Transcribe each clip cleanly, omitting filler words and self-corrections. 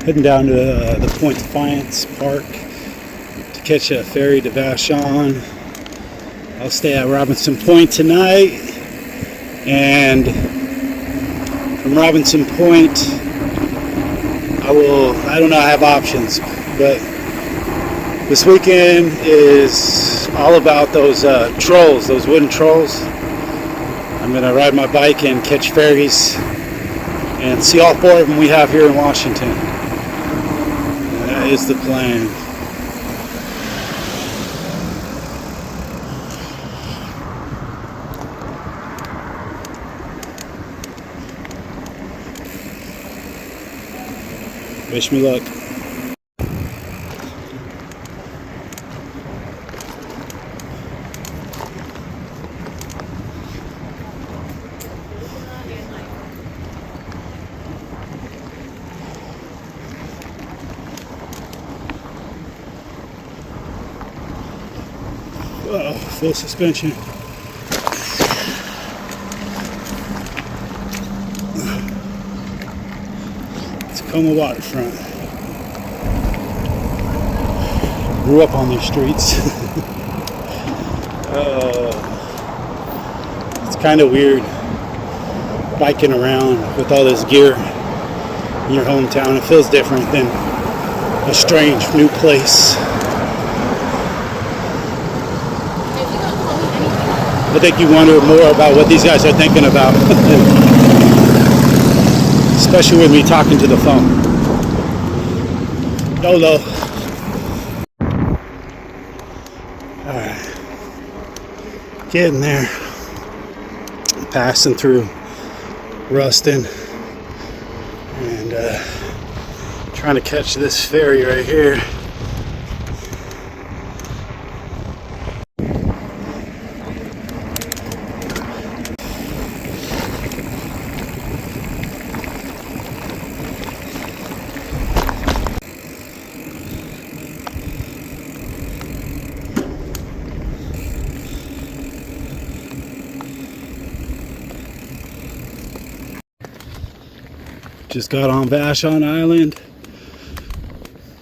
Heading down to the Point Defiance Park to catch a ferry to Vashon. I'll stay at Robinson Point tonight, and from Robinson Point I don't know, I have options, but this weekend is all about those trolls, those wooden trolls. I'm going to ride my bike and catch ferries and see all 4 of them we have here in Washington. That is the plan. Wish me luck. Uh-oh, full suspension. Tacoma waterfront. Grew up on these streets. It's kind of weird biking around with all this gear in your hometown. It feels different than a strange new place. I think you wonder more about what these guys are thinking about. Especially with me talking to the phone. YOLO. Alright. Getting there. Passing through Ruston. And trying to catch this ferry right here. Just got on Vashon Island.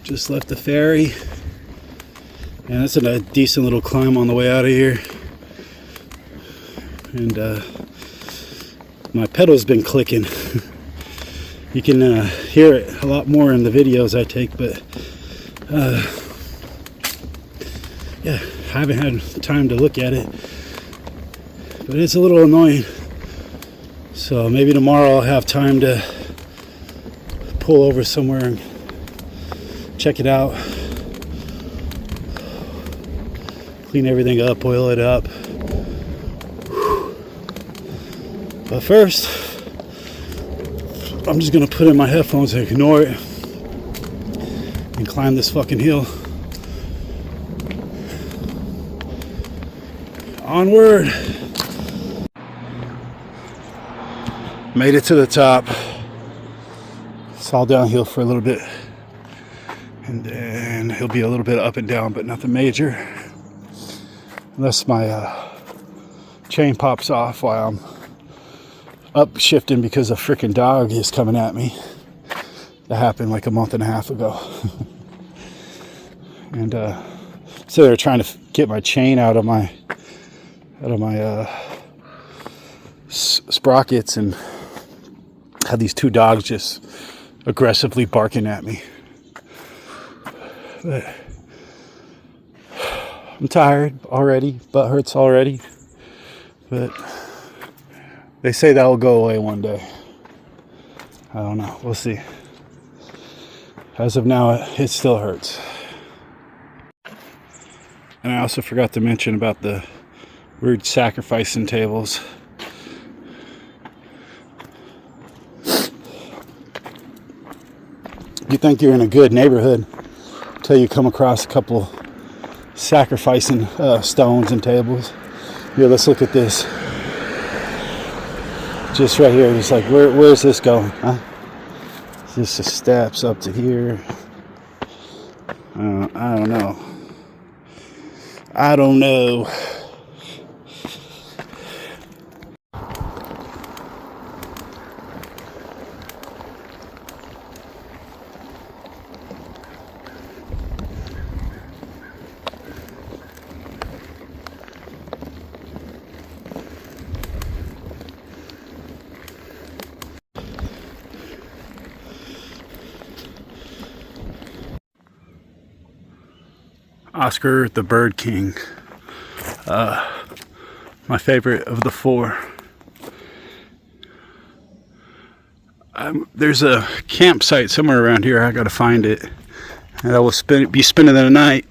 Just left the ferry. And that's a decent little climb on the way out of here. And my pedal's been clicking. You can hear it a lot more in the videos I take, but yeah, I haven't had time to look at it. But it's a little annoying. So maybe tomorrow I'll have time to pull over somewhere and check it out, clean everything up, oil it up. But first, I'm just gonna put in my headphones and ignore it and climb this fucking hill. Onward. Made it to the top. It's all downhill for a little bit, and then he'll be a little bit up and down, but nothing major, unless my chain pops off while I'm up shifting because a freaking dog is coming at me. That happened like a month and a half ago. And so they're trying to get my chain out of my sprockets, and had these 2 dogs just aggressively barking at me. But I'm tired already, butt hurts already, but they say that will go away one day. I don't know, we'll see. As of now, it still hurts. And I also forgot to mention about the weird sacrificing tables. You think you're in a good neighborhood until you come across a couple sacrificing stones and tables. Here, let's look at this. Just right here. It's like, where's this going? Huh? Just the steps up to here. I don't know. I don't know. Oscar the Bird King. My favorite of the four. There's a campsite somewhere around here. I gotta find it. And I will be spending the night.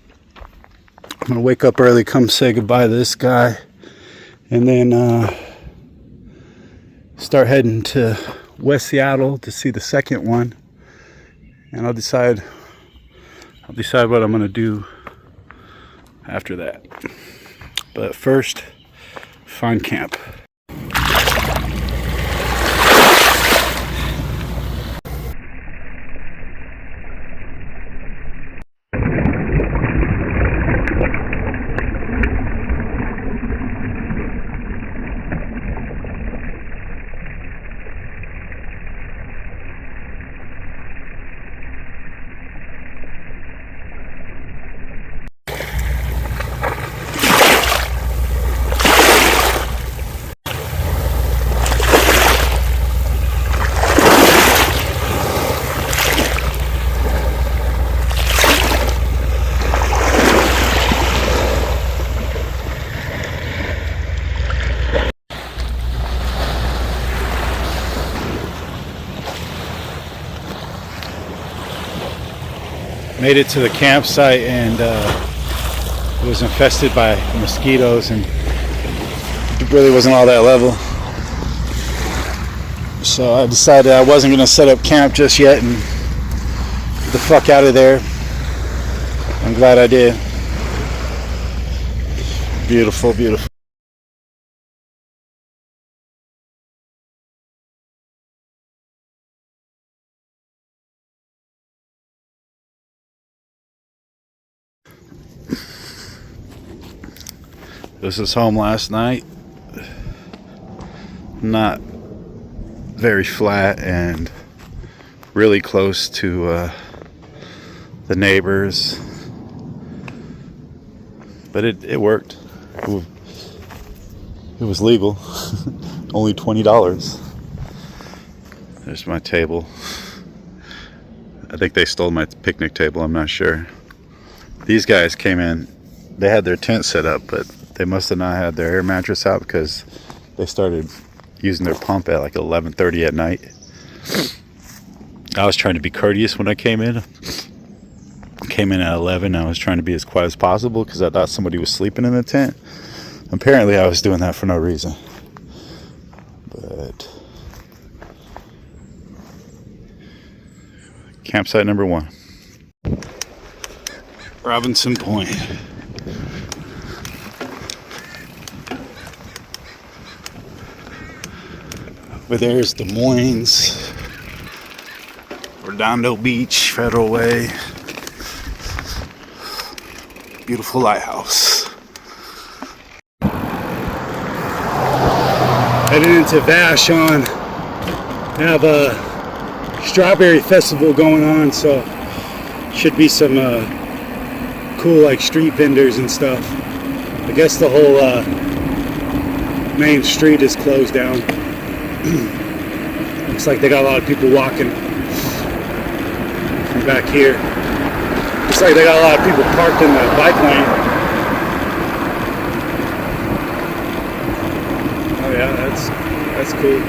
I'm gonna wake up early, come say goodbye to this guy, and then start heading to West Seattle to see the second one. And I'll decide what I'm gonna do after that. But first, find camp. Made it to the campsite, and it was infested by mosquitoes, and it really wasn't all that level. So I decided I wasn't going to set up camp just yet and get the fuck out of there. I'm glad I did. Beautiful, beautiful. This is home last night. Not very flat and really close to the neighbors, but it worked. It was legal. Only $20. There's my table. I think they stole my picnic table, I'm not sure. These guys came in, they had their tent set up, but they must have not had their air mattress out because they started using their pump at like 11:30 at night. I was trying to be courteous when I came in. Came in at 11. I was trying to be as quiet as possible because I thought somebody was sleeping in the tent. Apparently I was doing that for no reason. But campsite number 1. Robinson Point. Over there is Des Moines, Redondo Beach, Federal Way. Beautiful lighthouse. Heading into Vashon. They have a strawberry festival going on, so should be some cool like street vendors and stuff. I guess the whole main street is closed down. Looks like they got a lot of people walking from back here. Looks like they got a lot of people parked in the bike lane. Oh yeah, that's cool.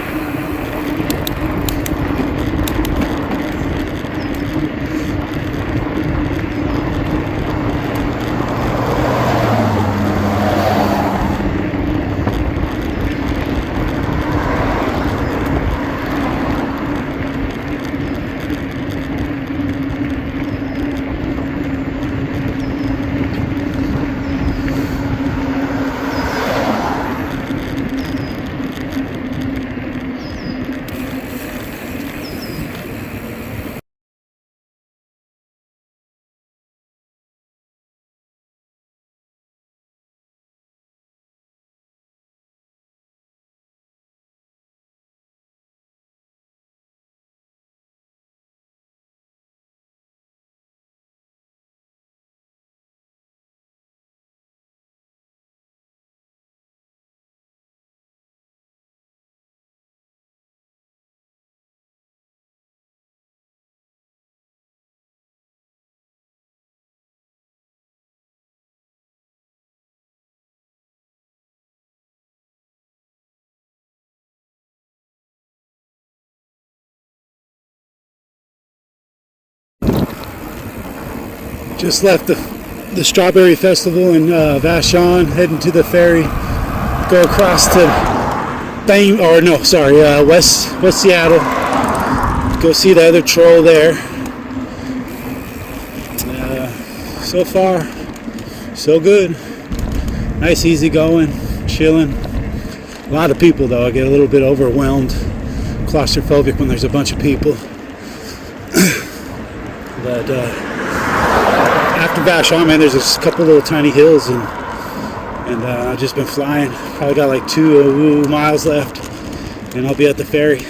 Just left the Strawberry Festival in Vashon, heading to the ferry. Go across to West Seattle. Go see the other troll there. So far, so good. Nice, easy going, chilling. A lot of people though. I get a little bit overwhelmed, claustrophobic when there's a bunch of people. But after Vashon, man, there's a couple little tiny hills, and I've just been flying. Probably got like 2 miles left, and I'll be at the ferry.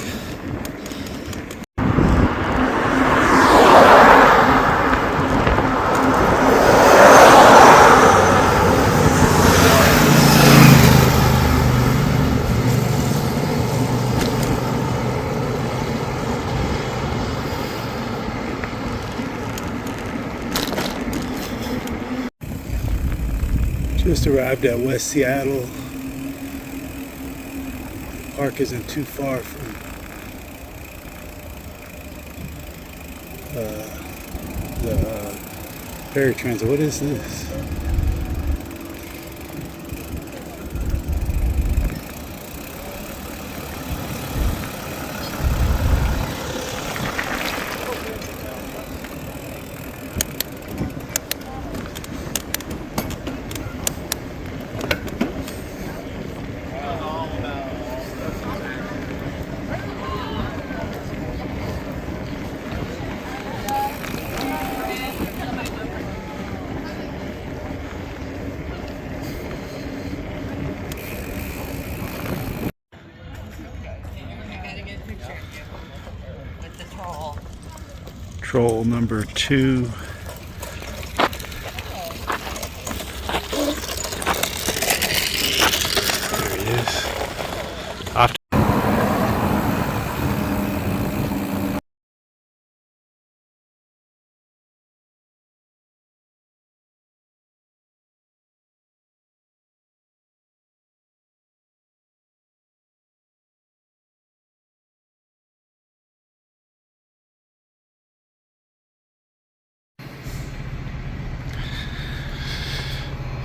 Just arrived at West Seattle. Park isn't too far from the ferry transit. What is this? Troll number 2. There he is.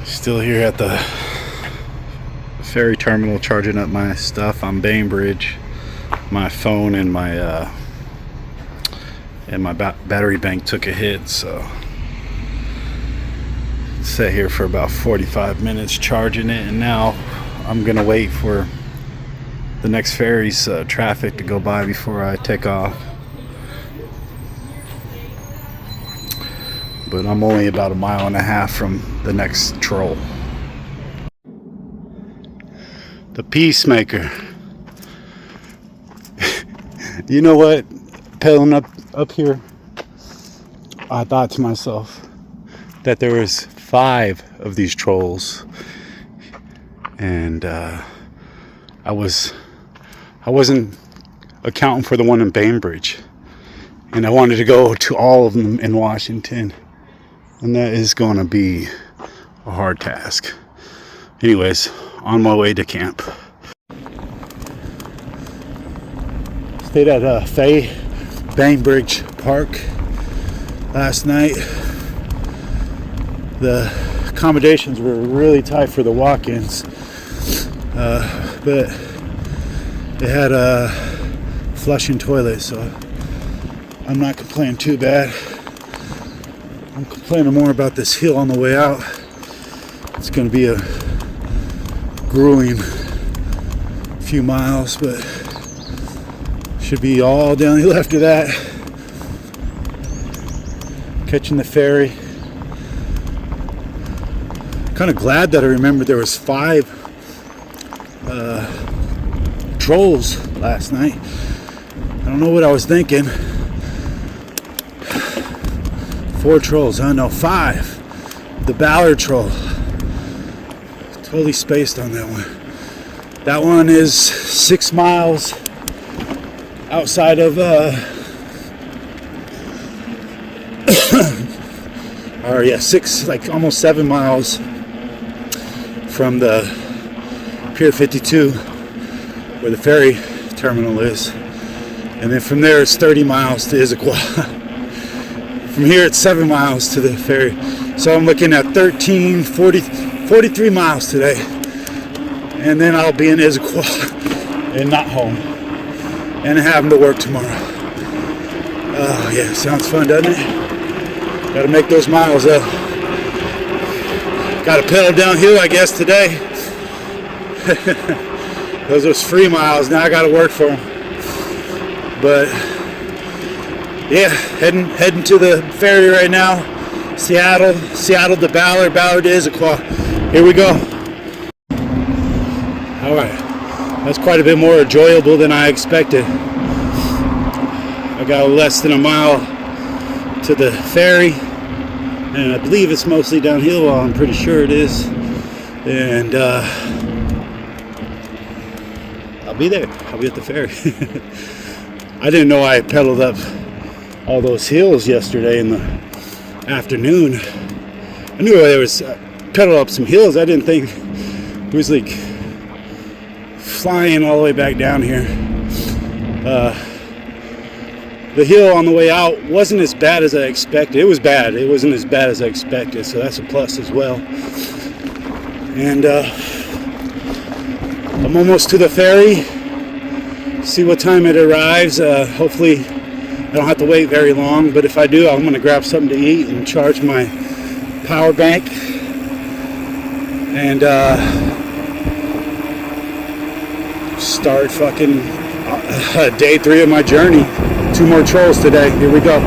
Still here at the ferry terminal charging up my stuff on Bainbridge. My phone and my battery bank took a hit, so sat here for about 45 minutes charging it, and now I'm gonna wait for the next ferry's traffic to go by before I take off. But I'm only about 1.5 miles from the next troll. The Peacemaker. You know what? Pedaling up here, I thought to myself that there was 5 of these trolls, and I wasn't accounting for the one in Bainbridge, and I wanted to go to all of them in Washington. And that is going to be a hard task. Anyways, on my way to camp. Stayed at Bainbridge Park last night. The accommodations were really tight for the walk-ins, but they had a flushing toilet, so I'm not complaining too bad. I'm complaining more about this hill on the way out. It's going to be a grueling few miles, but should be all downhill after that. Catching the ferry. Kind of glad that I remembered there was 5 trolls last night. I don't know what I was thinking. 4 trolls, huh? No, 5. The Ballard troll. Totally spaced on that one. That one is 6 miles outside of or yeah, 6, like almost 7 miles from the Pier 52 where the ferry terminal is. And then from there it's 30 miles to Issaquah. From here, it's 7 miles to the ferry. So I'm looking at 43 miles today. And then I'll be in Issaquah and not home. And having to work tomorrow. Oh, yeah, sounds fun, doesn't it? Gotta make those miles up. Gotta pedal downhill, I guess, today. Those was free miles. Now I gotta work for them. But yeah, heading to the ferry right now. Seattle to Ballard, Ballard to Issaquah. Here we go. All right, that's quite a bit more enjoyable than I expected. I got less than a mile to the ferry, and I believe it's mostly downhill. Well, I'm pretty sure it is, and I'll be there. I'll be at the ferry. I didn't know I pedaled up all those hills yesterday in the afternoon. I knew there was pedal up some hills. I didn't think it was like flying all the way back down here. The hill on the way out wasn't as bad as I expected. It was bad. It wasn't as bad as I expected, so that's a plus as well. And I'm almost to the ferry. See what time it arrives. Hopefully I don't have to wait very long, but if I do, I'm going to grab something to eat and charge my power bank. And start fucking day 3 of my journey. 2 more trolls today. Here we go.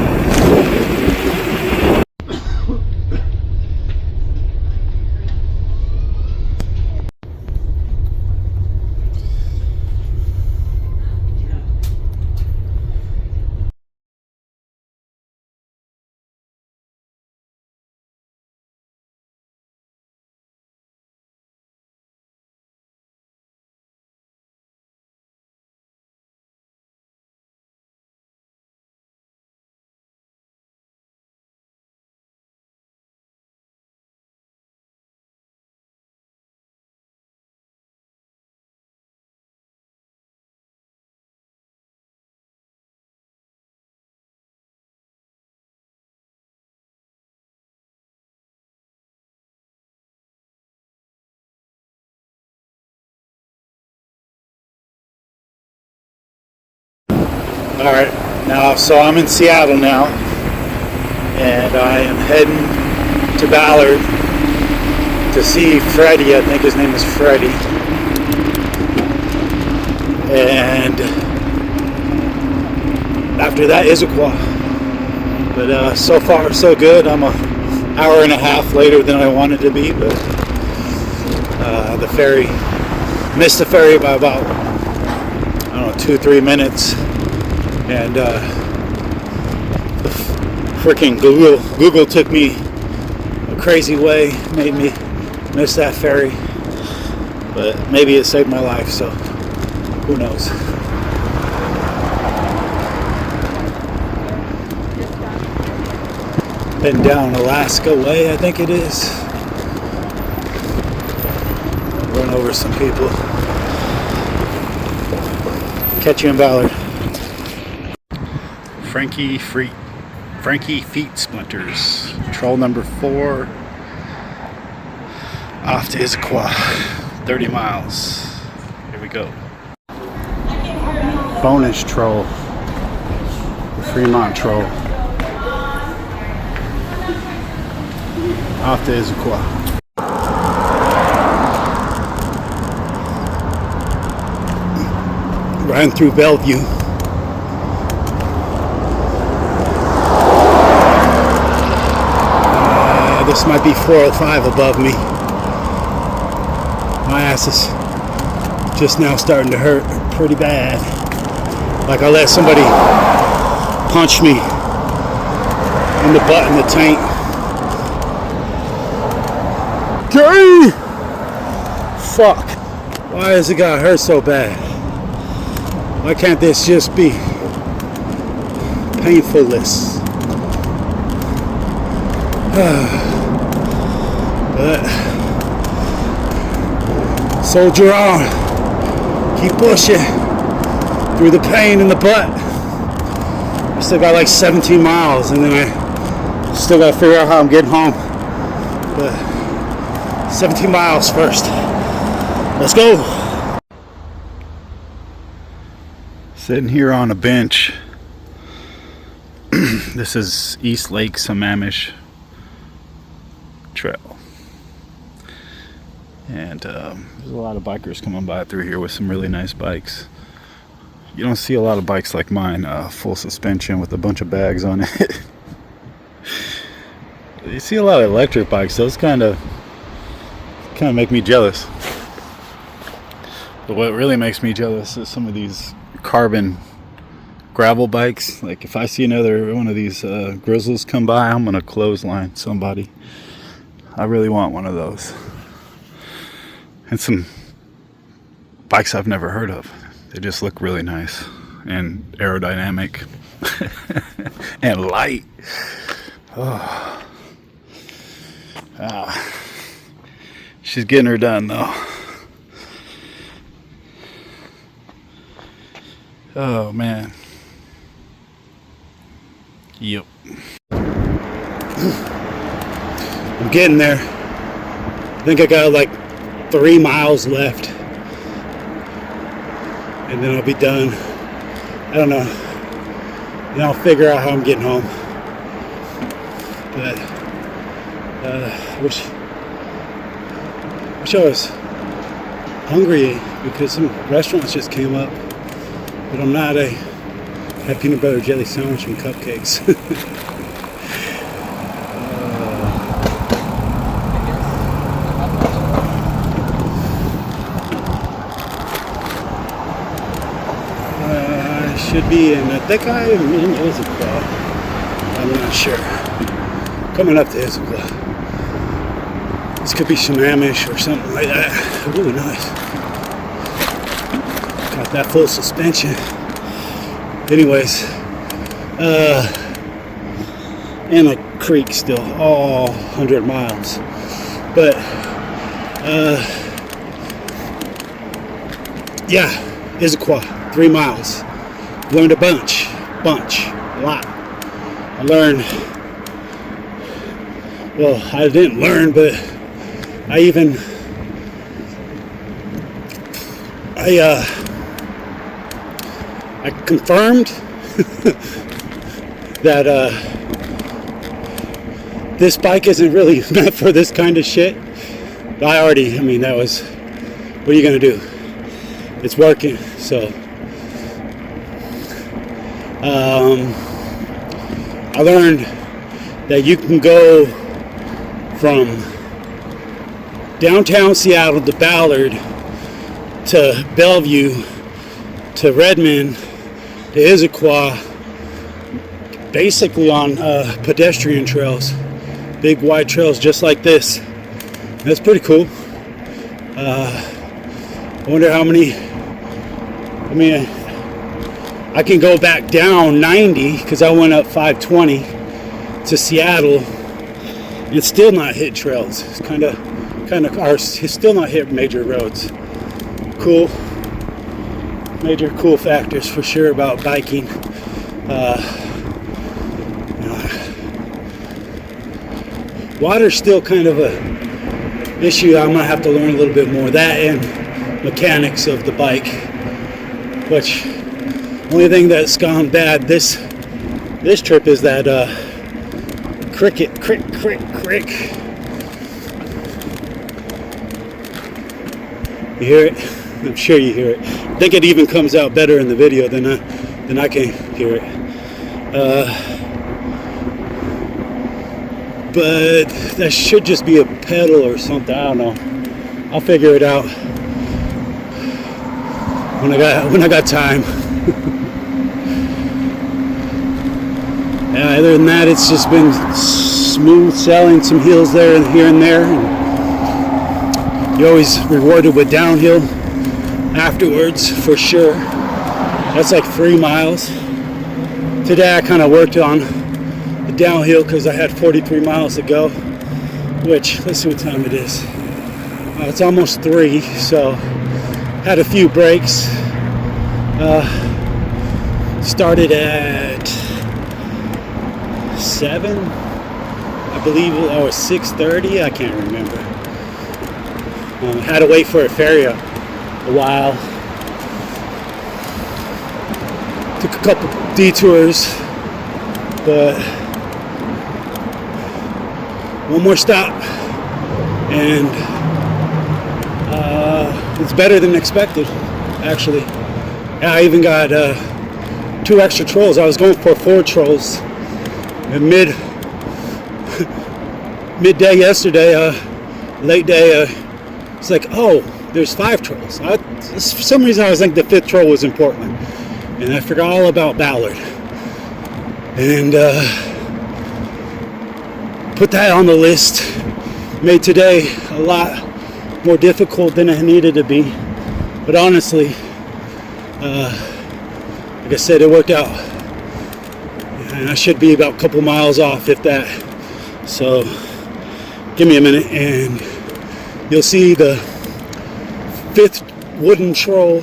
All right, now so I'm in Seattle now, and I am heading to Ballard to see Freddie. I think his name is Freddie. And after that, Issaquah. But so far, so good. I'm an hour and a half later than I wanted to be, but the ferry, missed the ferry by about, I don't know, 2-3 minutes. And freaking Google took me a crazy way, made me miss that ferry. But maybe it saved my life, so who knows. Been down Alaska way, I think it is. Run over some people. Catch you in Ballard. Frankie Feet Splinters. Troll number 4. Off to Issaquah. 30 miles. Here we go. Bonus troll. Fremont troll. Off to Issaquah. Ran through Bellevue. This might be 405 above me. My ass is just now starting to hurt pretty bad. Like I let somebody punch me in the butt in the tank. Gay! Fuck. Why has it got hurt so bad? Why can't this just be painfulless? But soldier on, keep pushing through the pain in the butt. I still got like 17 miles, and then Still gotta figure out how I'm getting home. But 17 miles first. Let's go. Sitting here on a bench. This is East Lake Sammamish Trail. And there's a lot of bikers coming by through here with some really nice bikes. You don't see a lot of bikes like mine, full suspension with a bunch of bags on it. You see a lot of electric bikes. Those kind of make me jealous. But what really makes me jealous is some of these carbon gravel bikes. Like if I see another one of these Grizzles come by, I'm gonna clothesline somebody. I really want one of those. And some bikes I've never heard of. They just look really nice and aerodynamic and light. Oh. She's getting her done though. Oh man. Yep. I'm getting there. I think I got like 3 miles left. And then I'll be done. I don't know. Then I'll figure out how I'm getting home. But wish I was hungry because some restaurants just came up. But I'm not. I had peanut butter jelly sandwich and cupcakes. I should be in. I think I'm in Issaquah. I'm not sure. Coming up to Issaquah. This could be Sammamish or something like that. Ooh, nice. Got that full suspension. Anyways, and a creek still, all 100 miles. But, yeah, Issaquah, 3 miles. Learned a bunch, a lot. I learned, well, I didn't learn, but I confirmed that this bike isn't really meant for this kind of shit. That was, what are you gonna do? It's working, so I learned that you can go from downtown Seattle to Ballard to Bellevue to Redmond to Issaquah, basically on pedestrian trails, big wide trails just like this. That's pretty cool. I wonder how many. I can go back down 90 because I went up 520 to Seattle. It's still not hit trails. It's kind of, it's still not hit major roads. Cool. Major cool factors for sure about biking. Water's still kind of a issue. I'm gonna have to learn a little bit more of that and mechanics of the bike. Which only thing that's gone bad this trip is that crick. You hear it? I'm sure you hear it. I think it even comes out better in the video than I can hear it. But that should just be a pedal or something. I don't know. I'll figure it out when I got time. Other than that, it's just been smooth sailing, some hills there and here and there. And you're always rewarded with downhill afterwards, for sure. That's like 3 miles. Today I kind of worked on the downhill because I had 43 miles to go, which, let's see what time it is. It's almost 3, so had a few breaks. Started at 7, I believe it was 6:30. I can't remember. Had to wait for a ferry a while. Took a couple detours, but one more stop, and it's better than expected, actually. I even got 2 extra trolls. I was going for 4 trolls. And midday yesterday, late day, it's like, oh, there's 5 trolls. For some reason, I was thinking the 5th troll was in Portland, and I forgot all about Ballard. And put that on the list. Made today a lot more difficult than it needed to be. But honestly, like I said, it worked out. And I should be about a couple miles off, if that. So give me a minute and you'll see the 5th wooden troll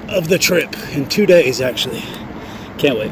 of the trip in 2 days, actually. Can't wait.